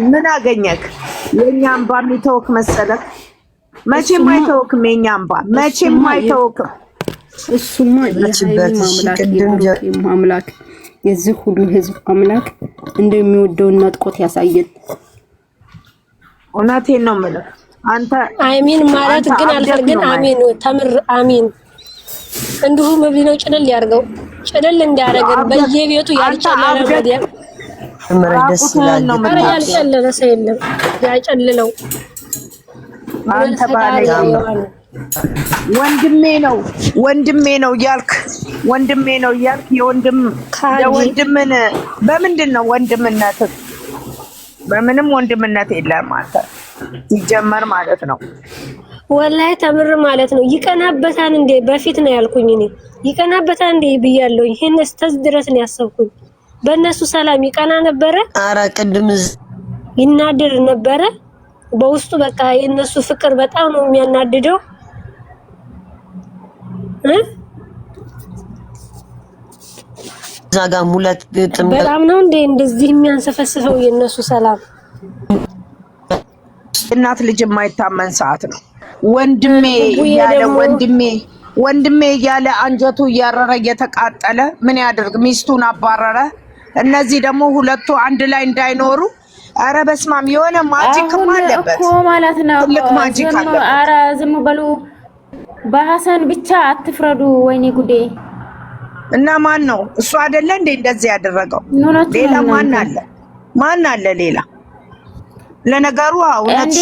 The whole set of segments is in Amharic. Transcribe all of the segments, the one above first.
ምን አገኘክ? የኛ አምባ የሚተውክ መሰለክ? መቼም አይተውክም። የኛ አምባ መቼም አይተውክም። እሱማ አምላክ የዚህ ሁሉ ህዝብ አምላክ እንደሚወደውና ጥቆት ያሳየን። እውነቴን ነው የምልህ። አንተ አሚን ማለት ግን አልፈልግን አሚን ተምር አሚን እንዲሁ መብሊ ነው ጭልል ያርገው ጭልል እንዲያረገን በየቤቱ ያልጨለለ ወዲያ ምረደስ ይላል ነው ማለት ያልጨለለ ሰይለም ያጨልለው አንተ ባለኝ ወንድሜ ነው ያልክ የወንድምን በምንድን ነው ወንድምነት? በምንም ወንድምነት የለም አንተ ይጀመር ማለት ነው። ወላሂ ተምር ማለት ነው። ይቀናበታል እንዴ በፊት ነው ያልኩኝ እኔ ይቀናበታል እንዴ ብያለሁ። ይሄን እስከዚህ ድረስ ነው ያሰብኩኝ። በእነሱ ሰላም ይቀና ነበረ። ኧረ ቅድም ይናደር ነበረ በውስጡ በቃ የነሱ ፍቅር በጣም ነው የሚያናድደው። ዛጋ ሙለት ግጥም በጣም ነው እንዴ እንደዚህ የሚያንሰፈስፈው የነሱ ሰላም። እናት ልጅ የማይታመን ሰዓት ነው። ወንድሜ እያለ አንጀቱ እያረረ እየተቃጠለ ምን ያደርግ? ሚስቱን አባረረ። እነዚህ ደግሞ ሁለቱ አንድ ላይ እንዳይኖሩ አረ በስማም የሆነ ማጂክ አለበት እኮ ማለት ነው። ትልቅ ማጂክ አለበት። አረ ዝም በሉ። በሐሰን ብቻ አትፍረዱ። ወይኔ ጉዴ! እና ማን ነው እሱ? አይደለ እንዴ እንደዚህ ያደረገው? ሌላ ማን አለ ሌላ? ለነገሩ እንዴ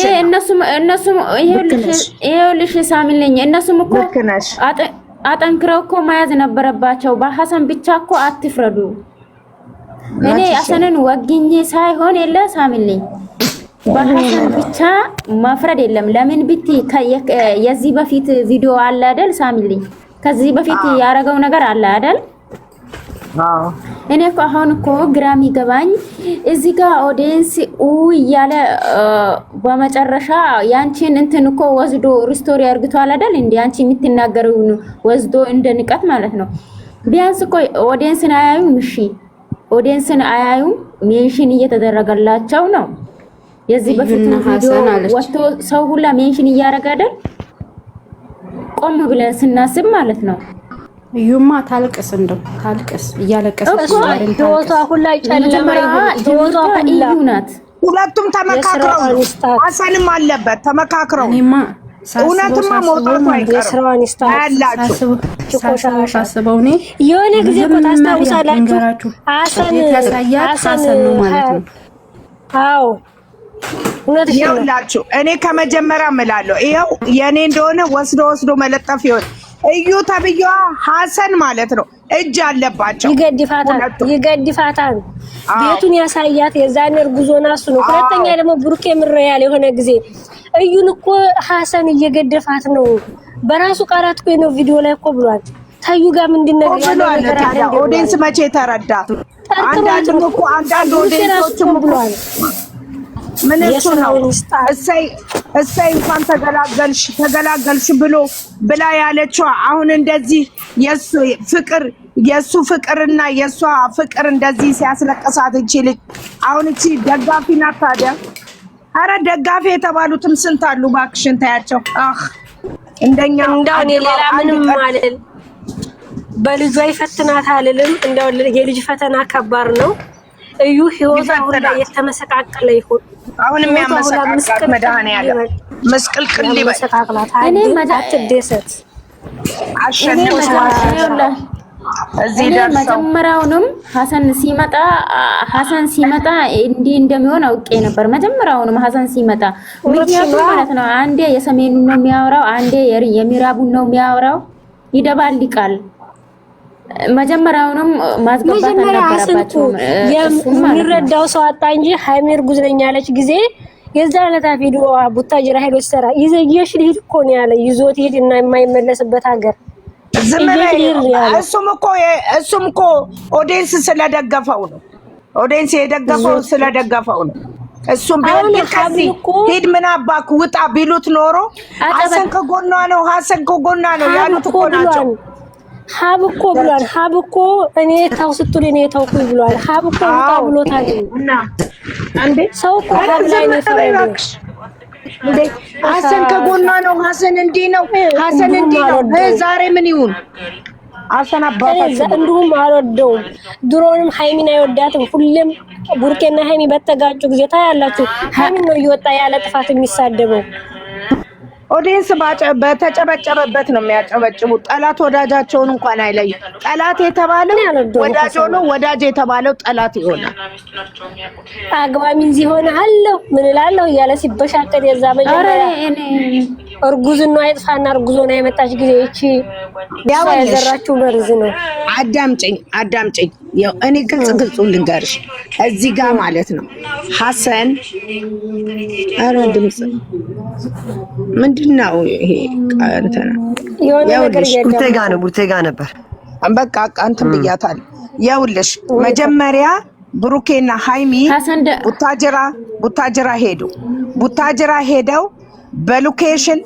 እነሱም ይሄውልሽ ሳሚልኝ እነሱም እኮ አጠንክረው እኮ መያዝ ነበረባቸው። በሐሰን ብቻ እኮ አትፍረዱ። እኔ ሐሰንን ወግኜ ሳይሆን የለ ሳሚልኝ በሐሰን ብቻ መፍረድ የለም። ለምን ብቲ የዚህ በፊት ቪዲዮ አለ አይደል ሳሚልኝ? ከዚህ በፊት ያረጋው ነገር አለ አይደል? እኔ እኮ አሁን እኮ ግራም ይገባኝ እዚህ ጋር ኦዲየንስ እያለ በመጨረሻ ያንቺን እንትን እኮ ወዝዶ ሪስቶሪ አርግቷል አይደል? እንዴ አንቺ የምትናገረው ወዝዶ እንደ ንቀት ማለት ነው። ቢያንስ እኮ ኦዲየንስን አያዩም። እሺ ኦዲየንስን አያዩም። ሜንሽን እየተደረገላቸው ነው። የዚህ በፊት ቪዲዮ ወጥቶ ሰው ሁላ ሜንሽን እያረገ አይደል? ቆም ብለን ስናስብ ማለት ነው። እዩማ ታልቅስ እንደው ታልቅስ እያለቀሰች ህይወቷ ሁላ ጨለማ ህይወቷ ሁላ ናት። ሁለቱም ተመካክረው ሐሰንም አለበት ተመካክረው እኔማ እውነትማ መውጣቱ አይቀርም አላችሁ። ሳስበው እኔ የሆነ ጊዜ እኮ ታስታውሳላችሁ ሐሰን ነው ማለት ነው። አዎ ይኸውላችሁ እኔ ከመጀመሪያ እምላለሁ ይኸው የኔ እንደሆነ ወስዶ መለጠፍ ይሆን እዩ ተብዬዋ ሐሰን ማለት ነው እጅ አለባቸው። ይገድፋታል ቤቱን ያሳያት የዛን እርጉዞና እሱ ነው። ሁለተኛ ደግሞ ብሩክ የምረያል የሆነ ጊዜ እዩን እኮ ሐሰን እየገደፋት ነው በራሱ ቃላት እኮ ነው ቪዲዮ ላይ እኮ ብሏል። ታዩ ጋር ምንድነው ያለው? ኦዲየንስ መቼ ተረዳ? አንዳንድ ኦዲየንሶችም ብሏል ምን እሱ ነው እሰይ እንኳን ተገላገልሽ ብላ ያለችው። አሁን እንደዚህ የሱ ፍቅርና የሷ ፍቅር እንደዚህ ሲያስለቀሳት እቺ ልጅ አሁን እቺ ደጋፊ ናት ታዲያ። አረ ደጋፊ የተባሉትም ስንት አሉ ባክሽን ታያቸው። እንደኛ እንዳው ሌላ ምንም ማለት በልጇ ይፈትናት አልልም። እንዳው የልጅ ፈተና ከባድ ነው። እዩ ህይወቷ ሁላ የተመሰቃቀለ ይሁን አሁን የሚያመሰቃቅላት መድኃኒዓለም መስቀልቅል ይበቃላት። እኔ መዳትደሰት እዚህ ደርሰው መጀመሪያውንም ሐሰን ሲመጣ እንዲህ እንደሚሆን አውቄ ነበር። መጀመሪያውንም ሐሰን ሲመጣ ምክንያቱም ማለት ነው አንዴ የሰሜኑን ነው የሚያወራው፣ አንዴ የምዕራቡን ነው የሚያወራው፣ ይደባልቃል። መጀመሪያውንም ማስገባት አልነበረባቸው። የሚረዳው ሰው አጣ እንጂ ሃይሜር ጉዝነኛ ያለች ጊዜ የዛን ዕለት ቪዲዮ ቡታጅራ ሄዶ ሲሰራ ይዘየሽ ልሂድ እኮ ነው ያለ። ይዞት ሄድ እና የማይመለስበት ሀገር እሱም እኮ ኦዲየንስ ስለደገፈው ነው። ኦዲየንስ የደገፈው ስለደገፈው ነው። እሱም ቢሆን ከዚህ ሄድ ምን አባክ ውጣ ቢሉት ኖሮ ሐሰን ከጎኗ ነው ያሉት እኮ ናቸው። ሀብኮ ብሏል። ሀብኮ እኔ ታው ስትል እኔ ታውኩኝ ብሏል። ሀብኮ ታው ብሎታል። እንዴ ሰው እኮ ላይ ነው ፈረደው። እንዴ ሐሰን ከጎኗ ነው። ሐሰን እንዲህ ነው። ሐሰን እንዲህ ነው። ዛሬ ምን ይሁን? ሐሰን አባታችሁ እንደውም አልወደውም። ድሮንም ሃይሚን አይወዳትም። ሁሌም ቡርኬና ሃይሚ በተጋጩ ጊዜ ታያላችሁ። ሃይሚን ነው እየወጣ ያለ ጥፋት የሚሳደበው። ኦዲየንስ በተጨበጨበበት ነው የሚያጨበጭቡ። ጠላት ወዳጃቸውን እንኳን አይለዩ። ጠላት የተባለው ወዳጅ ሆኖ ወዳጅ የተባለው ጠላት ይሆናል። አግባሚ እዚህ ሆነ አለው ምን እላለሁ እያለ ሲበሻቀድ የዛ መጀመሪያ እርጉዝና አይጥፋና እርጉዞና የመጣች ጊዜ እቺ ያዘራችሁ መርዝ ነው። አዳምጪኝ። ያው እኔ ግልጽ ልንገርሽ እዚህ ጋር ማለት ነው ሐሰን አረ ድምጽ ምንድነው ይሄ? ቃንተና ያው ቡርቴጋ ነበር። በቃ አንተም ብያታለሁ። ያውልሽ መጀመሪያ ብሩኬና ሃይሚ ቡታጅራ ሄደው በሎኬሽን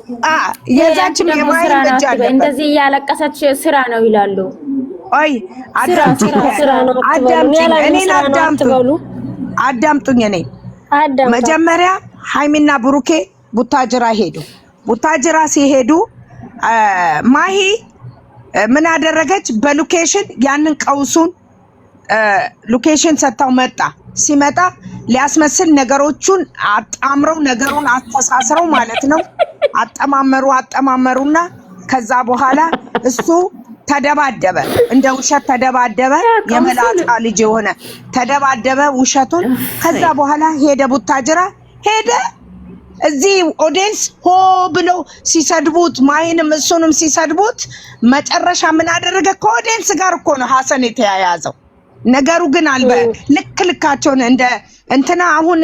የዛችም የማይ ልጅ አለ እንደዚህ ያለቀሰች ስራ ነው ይላሉ። አይ አዳምጡኝ። እኔ መጀመሪያ ሃይሚና ብሩኬ ቡታጅራ ሲሄዱ ማሂ ምን አደረገች? በሎኬሽን ያንን ቀውሱን ሎኬሽን ሰጣው። ሲመጣ ሊያስመስል ነገሮቹን አጣምረው ነገሩን አስተሳስረው ማለት ነው አጠማመሩና ከዛ በኋላ እሱ ተደባደበ፣ እንደ ውሸት ተደባደበ። የመላጣ ልጅ የሆነ ተደባደበ ውሸቱን። ከዛ በኋላ ሄደ ቡታጅራ ሄደ። እዚህ ኦዲየንስ ሆ ብለው ሲሰድቡት ማይንም እሱንም ሲሰድቡት መጨረሻ ምን አደረገ? ከኦዲየንስ ጋር እኮ ነው ሐሰን የተያያዘው። ነገሩ ግን አልበ ልካቸውን እንደ እንትና አሁን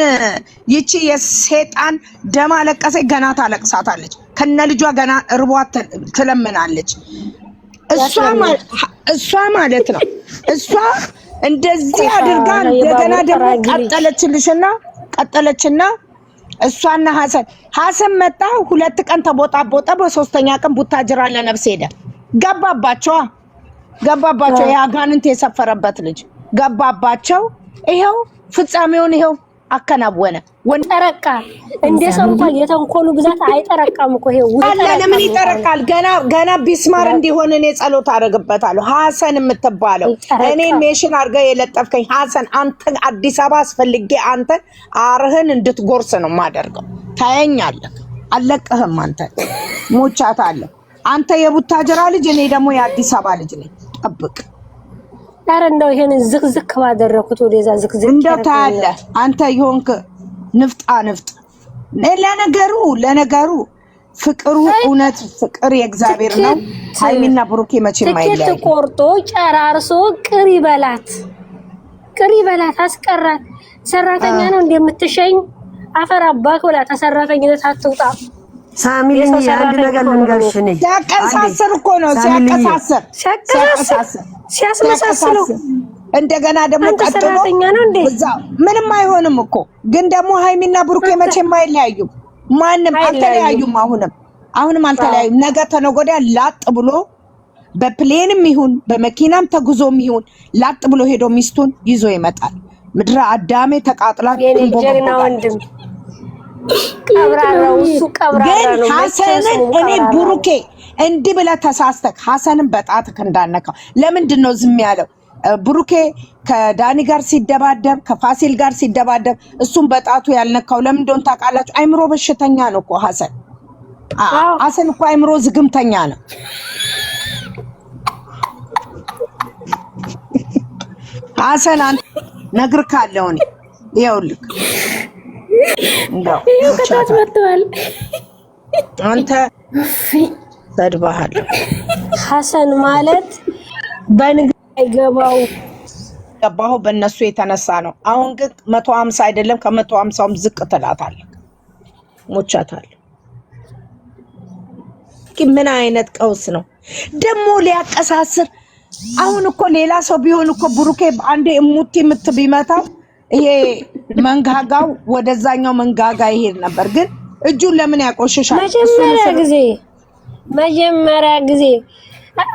ይቺ የሰይጣን ደም አለቀሰች፣ ገና ታለቅሳታለች። ከነ ልጇ ገና እርቧት ትለምናለች። እሷ ማለት ነው እሷ እንደዚህ አድርጋ እንደገና ደግሞ ቀጠለችና እሷና ሐሰን መጣ። 2 ቀን ተቦጣቦጠ። በሶስተኛ ቀን ቡታጅራ ለነፍስ ሄደ። ገባባቸው የአጋንንት የሰፈረበት ልጅ ገባባቸው። ይሄው ፍጻሜውን ይሄው አከናወነ። ወንጠረቃ እንደ ሰው እንኳን የተንኮሉ ብዛት አይጠረቃም እኮ ይሄው አለ። ለምን ይጠረቃል? ገና ቢስማር እንዲሆን እኔ ጸሎት አደረግበታለሁ። ሐሰን የምትባለው እኔ ሜሽን አድርገህ የለጠፍከኝ ሐሰን፣ አንተ አዲስ አበባ አስፈልጌ አንተ አርህን እንድትጎርስ ነው የማደርገው። ታየኛለህ፣ አለቅህም። አንተ ሞቻታለሁ። አንተ የቡታጅራ ልጅ፣ እኔ ደግሞ የአዲስ አበባ ልጅ ነኝ። ጠብቅ። ኧረ እንደው ይሄን ዝክዝክ ባደረኩት ወደዛ ዝክዝክ እንደው ታያለህ አንተ ይሆንክ ንፍጥ ለነገሩ ፍቅሩ እውነት ፍቅር የእግዚአብሔር ነው። ሃይሚና ብሩኬ መቼም አይለያዩ። ትኬት ቆርጦ ጨራርሶ ቅሪ በላት አስቀራት። ሰራተኛ ነው እንደምትሸኝ አፈር አባክ ብላ ተሰራተኝነት አትውጣ። ሳሚልኝ አንድ ነገር ልንገርሽ ነኝ። ሲያቀሳስር እኮ ነው ሲያስመሳስሉ። እንደገና ደግሞ ቀጥሎ ምንም አይሆንም እኮ ግን ደግሞ ሃይሚና ብሩኬ መቼም አይለያዩም። ማንም አልተለያዩም። አሁንም አልተለያዩም። ነገ ተነገ ወዲያ ላጥ ብሎ በፕሌንም ይሁን በመኪናም ተጉዞም ይሁን ላጥ ብሎ ሄዶ ሚስቱን ይዞ ይመጣል። ምድረ አዳሜ ተቃጥላ የጀግና ወንድም ቀብራራው ግን ሐሰንን እኔ ብሩኬ እንዲህ ብለህ ተሳስተክ ሐሰንን በጣትክ እንዳነካው። ለምንድን ነው ዝም ያለው? ብሩኬ ከዳኒ ጋር ሲደባደብ ከፋሲል ጋር ሲደባደብ እሱም በጣቱ ያልነካው ለምን እንደሆነ ታውቃላችሁ? አይምሮ በሽተኛ ነው እኮ ሐሰን እኮ አይምሮ ዝግምተኛ ነው። ሐሰን አንተ ነግርካለሁ እኔ ይኸውልህ እንደው ከታች መጥቷል። አንተ ሰድባሃል። ሐሰን ማለት በንግድ አይገባው ገባሁ በእነሱ የተነሳ ነው። አሁን ግን 150 አይደለም ከ150ም ዝቅ ትላታለህ። ሞቻታለሁ። ምን አይነት ቀውስ ነው ደግሞ ሊያቀሳስር? አሁን እኮ ሌላ ሰው ቢሆን እኮ ብሩኬ አንዴ እሙቲ ቢመታው ይሄ መንጋጋው ወደዛኛው መንጋጋ ይሄድ ነበር። ግን እጁን ለምን ያቆሽሻል? መጀመሪያ ጊዜ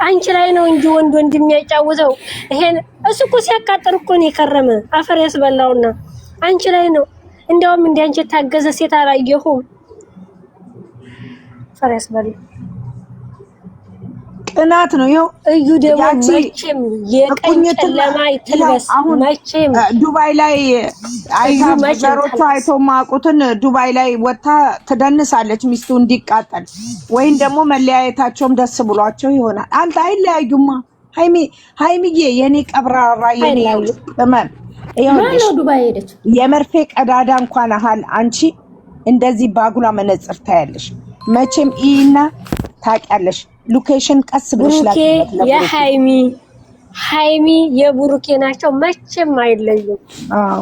አንቺ ላይ ነው እንጂ ወንድ የሚያጫውተው ይሄን እሱ እኮ ሲያቃጥር እኮ ነው የከረመ አፈር ያስበላውና አንቺ ላይ ነው። እንደውም እንደ አንቺ ታገዘ ሴት አላየሁም። አፈር ያስበላው ቅናት ነው። ይኸው እዩ ደግሞ መቼም የቀኝ ጨለማ ይተልበስ መቼም ዱባይ ላይ ዘሮቿ አይቶ ማቁትን ዱባይ ላይ ወታ ትደንሳለች ሚስቱ እንዲቃጠል ወይም ደግሞ መለያየታቸውም ደስ ብሏቸው ይሆናል። አንተ አይለያዩማ ሃይሚዬ የኔ ቀብራራ የኔ እመም ይኸውልሽ ዱባይ ሄደች የመርፌ ቀዳዳ እንኳን አሃል አንቺ እንደዚህ ባጉላ መነጽር ታያለሽ። መቼም ኢና ታውቂያለሽ ሎኬሽን ቀስ ብለሽ የሃይሚ የቡሩኬ ናቸው። መቼም አይለዩም። አዎ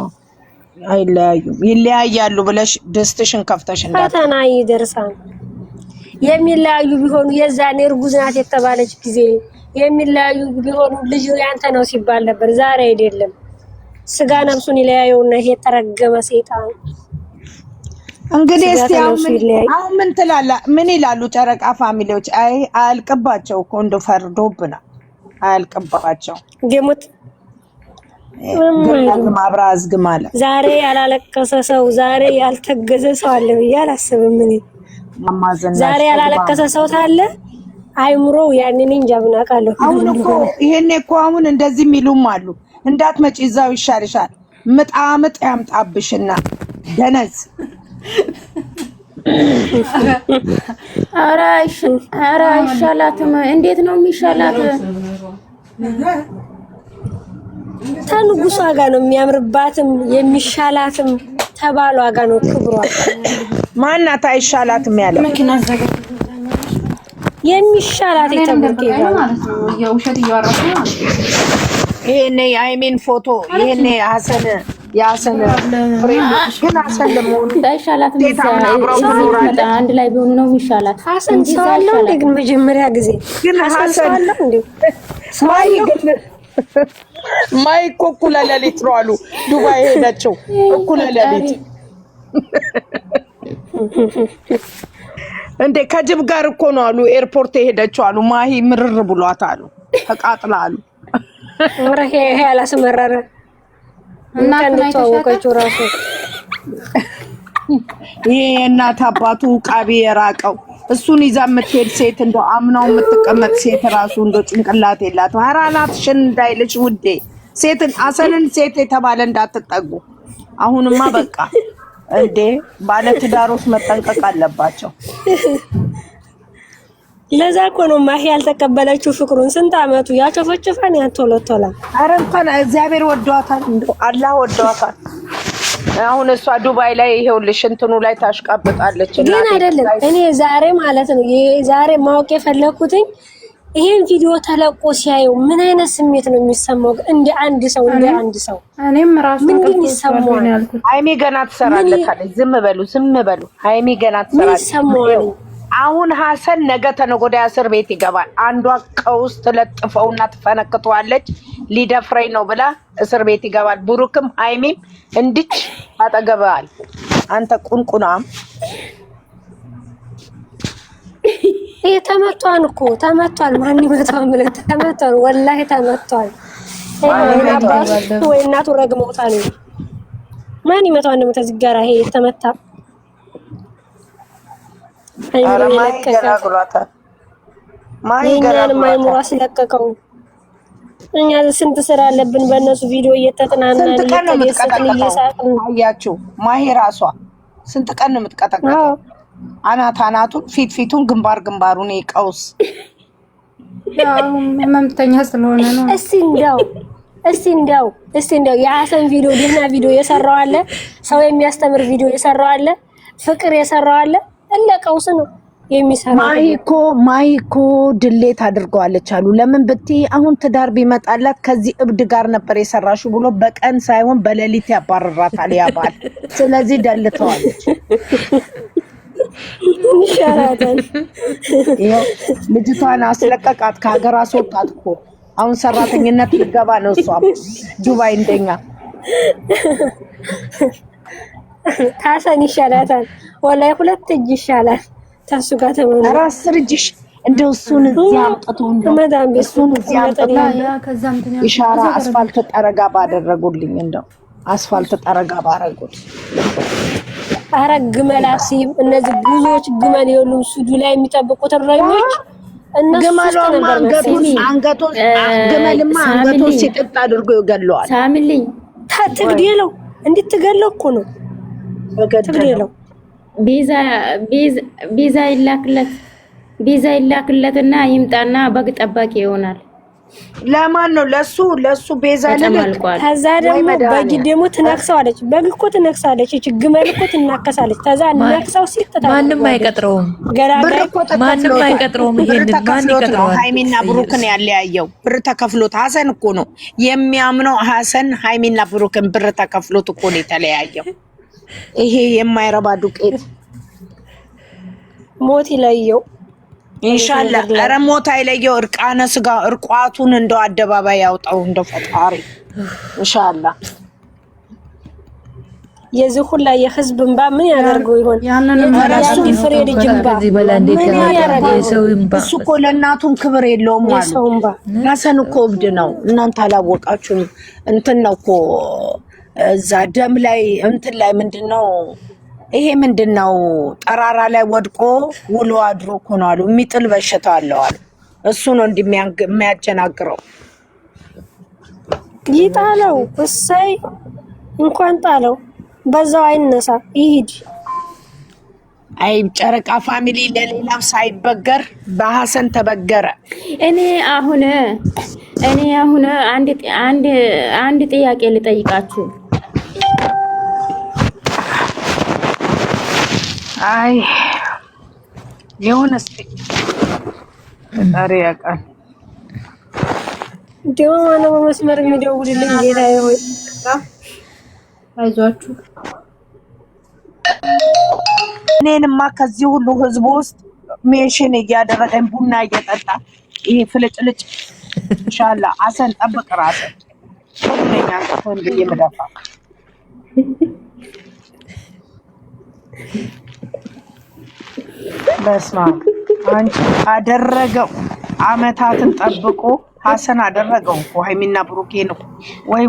አይለያዩም። ይለያያሉ ብለሽ ደስተሽን ከፍተሽ ፈተና ይደርሳል። የሚለያዩ ቢሆኑ የዛኔ እርጉዝ ናት የተባለች ጊዜ የሚለያዩ ቢሆኑ ልጅ ያንተ ነው ሲባል ነበር። ዛሬ አይደለም። ስጋ ነፍሱን ይለያየውና ይሄ ተረገመ ሰይጣን። እንግዲህ እስቲ አሁን ምን ትላላ? ምን ይላሉ ጨረቃ ፋሚሊዎች? አይ አልቀባቸው እኮ እንደው ፈርዶብና አልቀባቸው ደሞት ማብራዝ ግማለ ዛሬ ያላለቀሰ ሰው ዛሬ ያልተገዘ ሰው አለ ብዬ አላስብም። ምን ዛሬ ያላለቀሰ ሰው ታለ አይምሮ ያንን እንጃ ብናቃለሁ። አሁን እኮ ይሄኔ እኮ አሁን እንደዚህ የሚሉም አሉ። እንዳትመጪ እዛው ይሻልሻል ምጣምጥ ያምጣብሽና ደነዝ ኧረ አይሻላትም። እንዴት ነው የሚሻላት? ተንጉሷ ጋር ነው የሚያምርባትም የሚሻላትም ተባሏ ጋር ነው ክብሯ። ማናት አይሻላትም ያለ የሚሻላት የተባለ ማለት ነው። የውሸት እያወራሁ ነው። ይሄኔ የአይሜን ፎቶ ይሄኔ ያሰነ ግን ሐሰን ለመሆኑ ታይሻላት አንድ ላይ ቢሆኑ ነው የሚሻላት። ሐሰን ሰዋለው ግን መጀመሪያ ጊዜ ግን ሐሰን ማይ እኩለ ሌሊት ነው አሉ ዱባይ ሄደችው እኩለ ሌሊት እንደ ከጅብ ጋር እኮ ነው አሉ ኤርፖርት የሄደችው አሉ። ማሂ ምርር ብሏት አሉ ተቃጥላ አሉ። ወረሄ ያላስመረረ እና ተወቀችው ራሱ ይሄ እናት አባቱ ቃቢ የራቀው እሱን ይዛ የምትሄድ ሴት እንደው አምናው የምትቀመጥ ሴት ራሱ እንደው ጭንቅላት የላትም። አራናትሽን እንዳይልሽ ውዴ ሴትን አሰንን ሴት የተባለ እንዳትጠጉ። አሁንማ በቃ እንዴ ባለ ትዳሮች መጠንቀቅ አለባቸው። ለዛ እኮ ነው ማሂ ያልተቀበለችው ፍቅሩን። ስንት አመቱ ያጨፈጨፈን ያንቶለቶላ። አረ እንኳን እግዚአብሔር ወዷታል፣ አላህ ወዷታል። አሁን እሷ ዱባይ ላይ ይሄውልሽ እንትኑ ላይ ታሽቃብጣለች። ግን አይደለም እኔ ዛሬ ማለት ነው ዛሬ ማወቅ የፈለኩትኝ ይሄን ቪዲዮ ተለቆ ሲያዩ ምን አይነት ስሜት ነው የሚሰማው? እንደ አንድ ሰው እኔም ራሱ ምን ይሰማው? ሃይሚ ገና ትሰራለታለች። ዝም በሉ ሃይሚ ገና ትሰራለች። አሁን ሐሰን ነገ ተነጎዳ እስር ቤት ይገባል። አንዷ ቀውስ ትለጥፈውና ትፈነክቷለች። ሊደፍረኝ ነው ብላ እስር ቤት ይገባል። ብሩክም ሃይሚም እንድች አጠገባል። አንተ ቁንቁናም ይሄ ተመቷል። ማን ይመታው ማለት ተመቷል። ወላሂ ተመቷል። ወይ እናቱ ረግመውታል። ማን ይመታው እንደመታ ዝጋራ ይሄ ተመታ ማይሙራ ስለቀቀው እኛ ስንት ስራ አለብን። በእነሱ ቪዲዮ እየተጠናናን እየሳቅን አያችሁ። ማሂ ራሷ ስንት ቀን ነው የምትቀጠቀጠው? አናቱን ፊቱን ግንባሩን ይቀውስ መምተኛ ስለሆነ ነው። እስቲ እንዲያው የሐሰን ቪዲዮ ደህና ቪዲዮ የሰራው አለ፣ ሰው የሚያስተምር ቪዲዮ የሰራው አለ፣ ፍቅር የሰራው አለ። ቀውስ ነው የሚሰራው። ማይኮ ድሌት አድርገዋለች አሉ። ለምን ብትይ አሁን ትዳር ቢመጣላት ከዚህ እብድ ጋር ነበር የሰራሽው ብሎ በቀን ሳይሆን በሌሊት ያባረራታል ያባል። ስለዚህ ደልተዋለች። ይሻላታል። ይሄው ልጅቷን አስለቀቃት፣ ከሀገር አስወጣት እኮ። አሁን ሰራተኝነት ልገባ ነው እሷ ዱባይ እንደኛ። ሐሰን ይሻላታል ወላሂ፣ 2 እጅ ይሻላል። ታሱ ጋር ተመለ ራስ ርጅሽ እንደው እሱን እዚያ አምጥቶ እንደው እሱን እዚያ አምጥቶ ኢሻራ አስፋልት ጠረጋ ባደረጉልኝ እንደው አስፋልት ጠረጋ ባረጉት። ኧረ ግመላሲ እነዚህ ብዙዎች ግመል የሉ ሱዱ ላይ የሚጠብቁት እረኞች እነሱ ግመሉማ አንገቱን ግመልማ አንገቱን ሲጥጥ አድርጎ ይገለዋል። ሳሚልኝ ትግደለው እንድትገለው እኮ ነው ትግደለው። ቢዛ ይላክለትና ይምጣና በግ ጠባቂ ይሆናል። ለማን ነው? ለሱ ቤዛ ለልክ። ከዛ ደግሞ በግ ደግሞ ትነክሰዋለች። በግ እኮ ትነክሳለች። እቺ ግመል እኮ ትናከሳለች። ከዛ ነክሰው ሲተታ ማንም አይቀጥረውም። ማንም አይቀጥረውም። ይሄን ማን ይቀጥረዋል? ሃይሚና ብሩክን ያለያየው ብር ተከፍሎት ሀሰን እኮ ነው የሚያምነው። ሀሰን ሃይሚና ብሩክን ብር ተከፍሎት እኮ ነው የተለያየው። ይሄ የማይረባ ዱቄት ሞት ይለየው ኢንሻአላህ። ኧረ ሞት አይለየው። እርቃነ ስጋ እርቋቱን እንደው አደባባይ ያውጣው እንደው ፈጣሪ ኢንሻአላህ። የዚህ ሁላ የህዝብ እንባ ምን ያደርገው ይሆን? እሱ ፍሬ ልጅ እንባ ምን ያደርገው? እሱ እኮ ለእናቱም ክብር የለውም ማለት ሀሰን እኮ እብድ ነው። እናንተ አላወቃችሁም። እንትን ነው እኮ እዛ ደም ላይ እንትን ላይ ምንድነው ይሄ ምንድነው ጠራራ ላይ ወድቆ ውሎ አድሮ እኮ ነው አሉ የሚጥል በሽታ አለው አሉ። እሱ ነው እንደሚያጀናግረው። ይጣለው እሰይ እንኳን ጣለው በዛው አይነሳ ይሂድ። አይ ጨረቃ ፋሚሊ ለሌላም ሳይበገር በሀሰን ተበገረ። እኔ አሁን አንድ ጥያቄ ልጠይቃችሁ። አይ የሆነስ ታሪያ ቃል ደሞ ነው መስመር የሚደውልልኝ ጌታዬ ሆይ አይዟችሁ። እኔንማ ከዚህ ሁሉ ህዝብ ውስጥ ሜሽን እያደረገኝ ቡና እየጠጣ ይሄ ፍልጭልጭ ኢንሻአላህ ሀሰን ጠብቅ ራስህ ሁሉኛ አንተን በየመዳፋ በስማ አንቺ አደረገው አመታትን ጠብቆ ሀሰን አደረገው እኮ ሃይሚና ብሩኬ ነው። ወይ